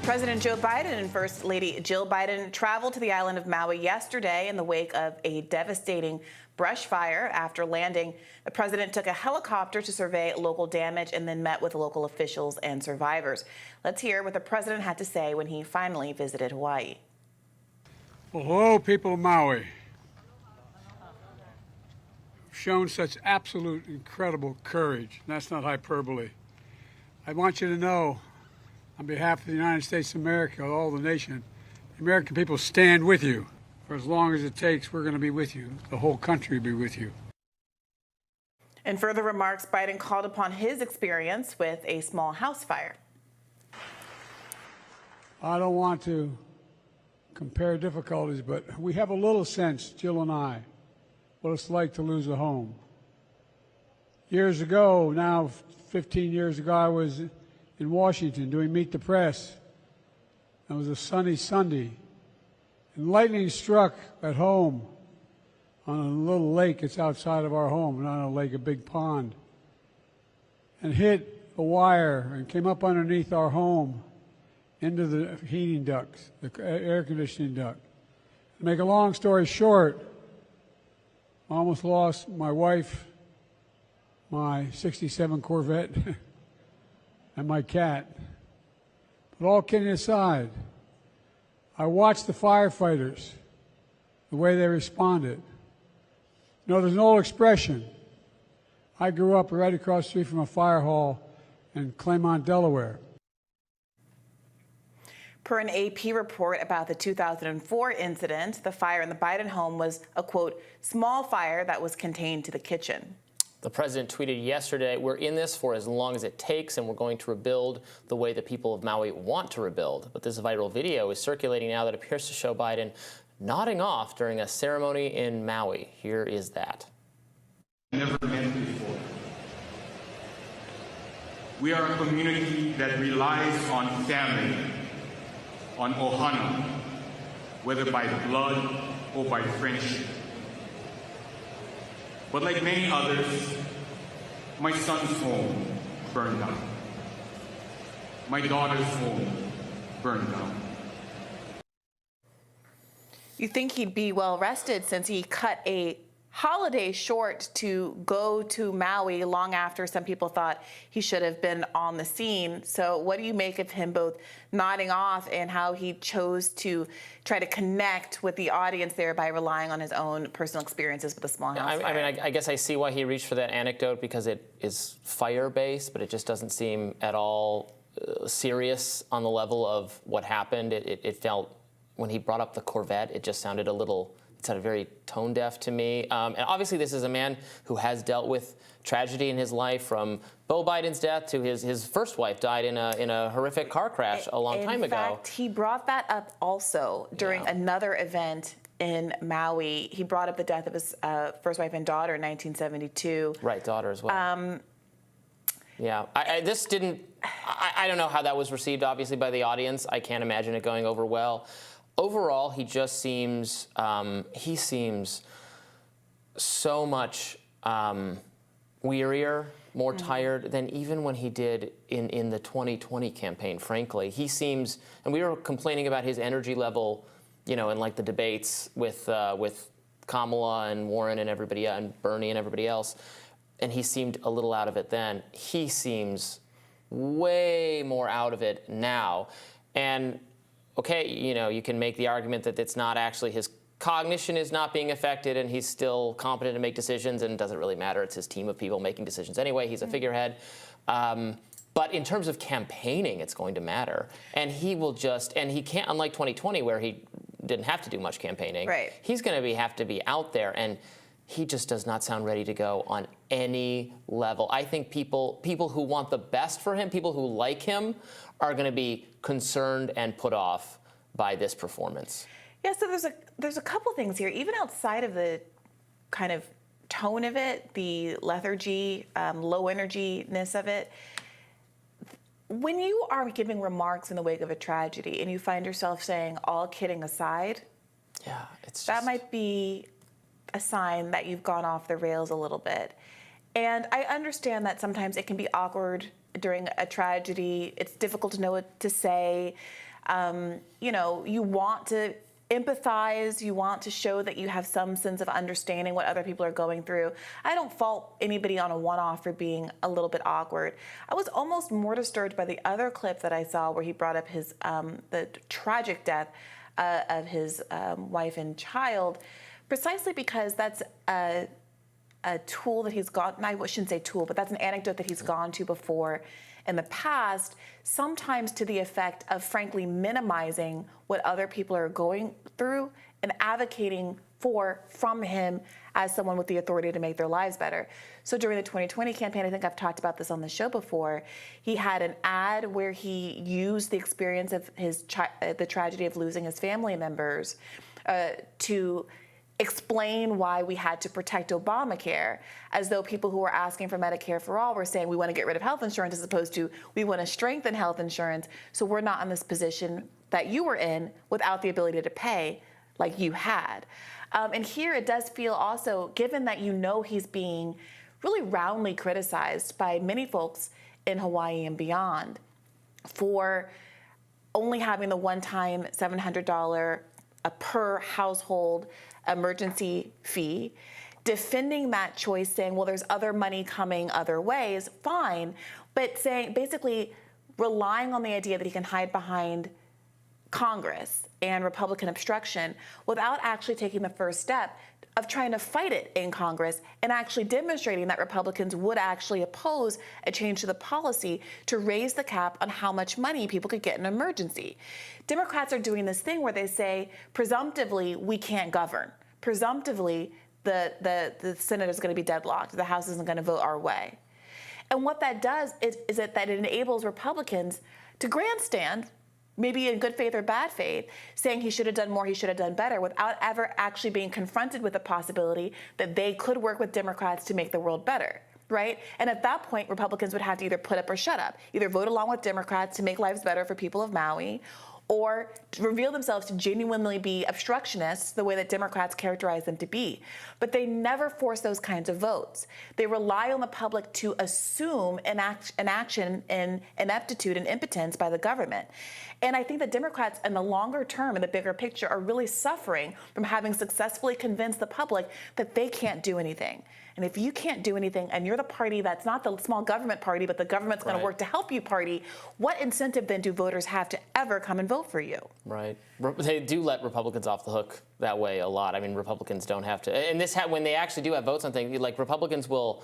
President Joe Biden and First Lady Jill Biden traveled to the island of Maui yesterday in the wake of a devastating brush fire. After landing, the president took a helicopter to survey local damage and then met with local officials and survivors. Let's hear what the president had to say when he finally visited Hawaii. Well, hello, people of Maui. You've shown such absolute incredible courage. That's not hyperbole. I want you to know, on behalf of the United States of America, all the nation, the American people stand with you. For as long as it takes, we're going to be with you. The whole country will be with you. In further remarks, Biden called upon his experience with a small house fire. I don't want to compare difficulties, but we have a little sense, Jill and I, what it's like to lose a home. Years ago, now 15 years ago, I was in Washington doing Meet the Press. It was a sunny Sunday, and lightning struck at home on a little lake that's outside of our home, not a lake, a big pond, and hit a wire and came up underneath our home into the heating ducts, the air conditioning duct. To make a long story short, I almost lost my wife, my '67 Corvette, and my cat. But all kidding aside, I watched the firefighters, the way they responded. You know, there's an old expression. I grew up right across the street from a fire hall in Claymont, Delaware. Per an AP report about the 2004 incident, the fire in the Biden home was a, quote, small fire that was contained to the kitchen. The president tweeted yesterday, "We're in this for as long as it takes, and we're going to rebuild the way the people of Maui want to rebuild." But this viral video is circulating now that appears to show Biden nodding off during a ceremony in Maui. Here is that. Never met before. We are a community that relies on family, on ohana, whether by blood or by friendship. But like many others, my son's home burned down. My daughter's home burned down. You think he'd be well rested since he cut a holiday short to go to Maui long after some people thought he should have been on the scene. So what do you make of him both nodding off and how he chose to try to connect with the audience there by relying on his own personal experiences with the small house fire? I mean, I guess I see why he reached for that anecdote, because it is fire-based, but it just doesn't seem at all serious on the level of what happened. It felt, when he brought up the Corvette, it just sounded a little... It sounded very tone-deaf to me. And obviously, this is a man who has dealt with tragedy in his life, from Beau Biden's death to his first wife died in a horrific car crash a long time ago. In fact, he brought that up also during another event in Maui. He brought up the death of his first wife and daughter in 1972. Right, daughter as well. Yeah, this didn't... I don't know how that was received, obviously, by the audience. I can't imagine it going over well. Overall, he just seems, he seems so much wearier, more tired than even when he did in the 2020 campaign, frankly. He seems, and we were complaining about his energy level, you know, in like the debates with Kamala and Warren and everybody, and Bernie and everybody else, and he seemed a little out of it then. He seems way more out of it now. And okay, you know, you can make the argument that it's not actually, his cognition is not being affected and he's still competent to make decisions, and it doesn't really matter. It's his team of people making decisions anyway. He's a figurehead. But in terms of campaigning, it's going to matter. And he will just, and he can't, unlike 2020 where he didn't have to do much campaigning, right. He's going to have to be out there, and he just does not sound ready to go on any level. I think people who want the best for him, people who like him, are going to be concerned and put off by this performance. Yeah, so there's a couple things here, even outside of the kind of tone of it, the lethargy, low energy-ness of it. When you are giving remarks in the wake of a tragedy and you find yourself saying, all kidding aside, yeah, it's just... that might be a sign that you've gone off the rails a little bit. And I understand that sometimes it can be awkward during a tragedy. It's difficult to know what to say. You want to empathize, you want to show that you have some sense of understanding what other people are going through. I don't fault anybody on a one-off for being a little bit awkward. I was almost more disturbed by the other clip that I saw where he brought up his the tragic death of his wife and child, precisely because that's a tool that he's got, I shouldn't say tool, but that's an anecdote that he's gone to before in the past, sometimes to the effect of frankly minimizing what other people are going through and advocating from him as someone with the authority to make their lives better. So during the 2020 campaign, I think I've talked about this on the show before, he had an ad where he used the experience of the tragedy of losing his family members to explain why we had to protect Obamacare, as though people who were asking for Medicare for all were saying we want to get rid of health insurance, as opposed to we want to strengthen health insurance so we're not in this position that you were in without the ability to pay like you had. And here it does feel also, given that he's being really roundly criticized by many folks in Hawaii and beyond for only having the one-time $700 per household emergency fee, defending that choice, saying, well, there's other money coming other ways, fine, but saying, basically relying on the idea that he can hide behind Congress and Republican obstruction without actually taking the first step of trying to fight it in Congress and actually demonstrating that Republicans would actually oppose a change to the policy to raise the cap on how much money people could get in an emergency. Democrats are doing this thing where they say, presumptively, we can't govern. Presumptively, the Senate is going to be deadlocked. The House isn't going to vote our way. And what that does is that it enables Republicans to grandstand, maybe in good faith or bad faith, saying he should have done more, he should have done better, without ever actually being confronted with the possibility that they could work with Democrats to make the world better, right? And at that point, Republicans would have to either put up or shut up, either vote along with Democrats to make lives better for people of Maui, or to reveal themselves to genuinely be obstructionists the way that Democrats characterize them to be. But they never force those kinds of votes. They rely on the public to assume an action in ineptitude and impotence by the government. And I think that Democrats in the longer term, in the bigger picture, are really suffering from having successfully convinced the public that they can't do anything. And if you can't do anything and you're the party that's not the small government party, but the government's going to work to help you party, what incentive then do voters have to ever come and vote for you? Right. They do let Republicans off the hook that way a lot. I mean, Republicans don't have to. And when they actually do have votes on things, like Republicans will,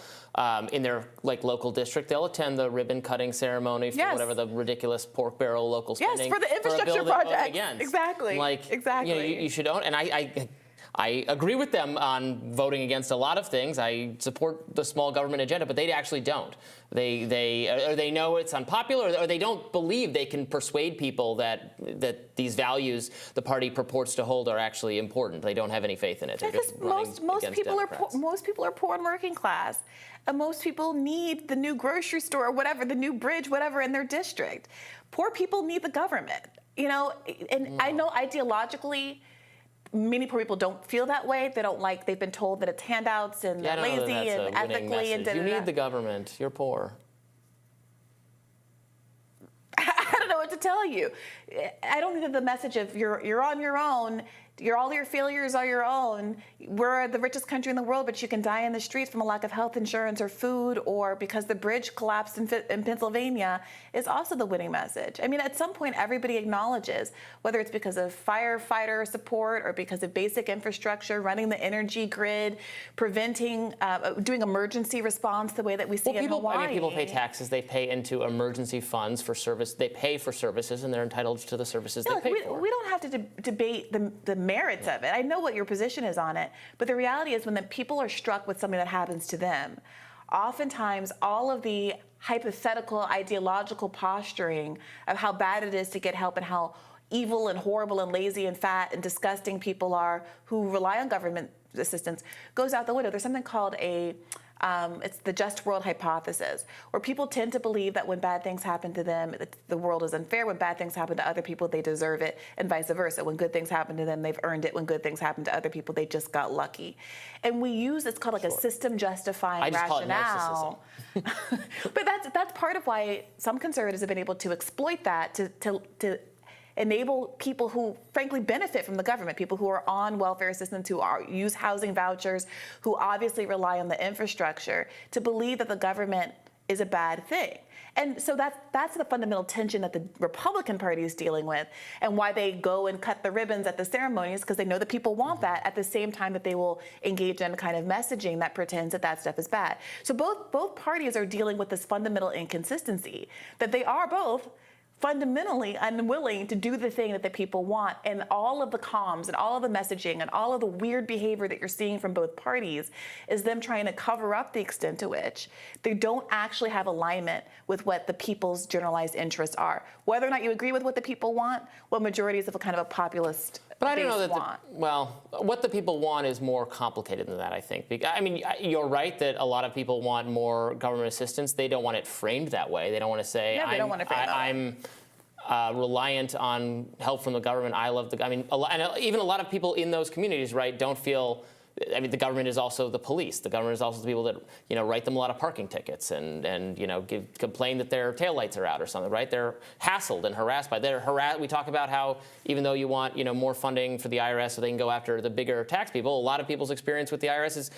in their local district, they'll attend the ribbon cutting ceremony for whatever the ridiculous pork barrel local spending. Yes, for the infrastructure project. Exactly. Exactly. You should own. And I agree with them on voting against a lot of things. I support the small government agenda, but they actually don't. They know it's unpopular, or they don't believe they can persuade people that these values the party purports to hold are actually important. They don't have any faith in it. Because most people are poor and working class, and most people need the new grocery store or whatever, the new bridge, whatever in their district. Poor people need the government, and I know ideologically, many poor people don't feel that way. They don't like, they've been told that it's handouts and they're lazy and ethically and You need the government. You're poor. I don't know what to tell you. I don't think that the message of you're on your own, all your failures are your own. We're the richest country in the world, but you can die in the streets from a lack of health insurance or food, or because the bridge collapsed in Pennsylvania, is also the winning message. I mean, at some point, everybody acknowledges, whether it's because of firefighter support or because of basic infrastructure, running the energy grid, preventing, doing emergency response the way that we see in Hawaii. I mean, people pay taxes. They pay into emergency funds for service. They pay for services, and they're entitled to the services they pay for. We don't have to debate the merits of it. I know what your position is on it, but the reality is when the people are struck with something that happens to them, oftentimes all of the hypothetical ideological posturing of how bad it is to get help and how evil and horrible and lazy and fat and disgusting people are who rely on government assistance goes out the window. There's something called it's the just world hypothesis, where people tend to believe that when bad things happen to them, the world is unfair. When bad things happen to other people, they deserve it, and vice versa. When good things happen to them, they've earned it. When good things happen to other people, they just got lucky. And we use, it's called a system justifying rationale. But that's part of why some conservatives have been able to exploit that to enable people who frankly benefit from the government, people who are on welfare assistance, who use housing vouchers, who obviously rely on the infrastructure, to believe that the government is a bad thing. And so that's the fundamental tension that the Republican Party is dealing with, and why they go and cut the ribbons at the ceremonies, because they know that people want that, at the same time that they will engage in kind of messaging that pretends that that stuff is bad. So both parties are dealing with this fundamental inconsistency, that they are both fundamentally unwilling to do the thing that the people want. And all of the comms and all of the messaging and all of the weird behavior that you're seeing from both parties is them trying to cover up the extent to which they don't actually have alignment with what the people's generalized interests are. Whether or not you agree with what the people want, what majorities of a kind of a populist But I don't know that, want. well, what the people want is more complicated than that, I think. I mean, you're right that a lot of people want more government assistance. They don't want it framed that way. They don't want to say, Yeah, they don't want it framed that way. I'm reliant on help from the government. I love the, I mean, even a lot of people in those communities, right, don't feel, I mean, the government is also the police. The government is also the people that, you know, write them a lot of parking tickets and you know, complain that their taillights are out or something, right? They're hassled and harassed by, we talk about how even though you want, you know, more funding for the IRS so they can go after the bigger tax people, a lot of people's experience with the IRS is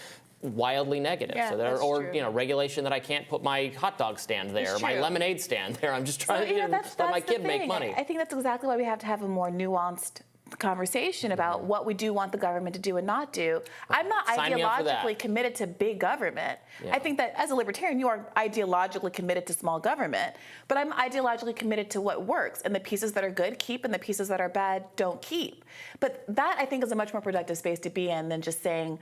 wildly negative. Yeah, so that's or true. You know, regulation that I can't put my hot dog stand there, That's my true. lemonade stand there. I'm just trying to let my kid make money. I think that's exactly why we have to have a more nuanced conversation about what we do want the government to do and not do. I'm not Sign me up for that. ideologically committed to big government. Yeah. I think that as a libertarian, you are ideologically committed to small government, but I'm ideologically committed to what works, and the pieces that are good, keep, and the pieces that are bad, don't keep. But that, I think, is a much more productive space to be in than just saying,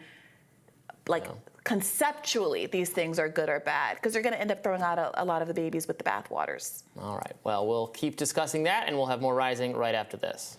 like, conceptually, these things are good or bad, because you're going to end up throwing out a lot of the babies with the bathwaters. All right. Well, we'll keep discussing that, and we'll have more Rising right after this.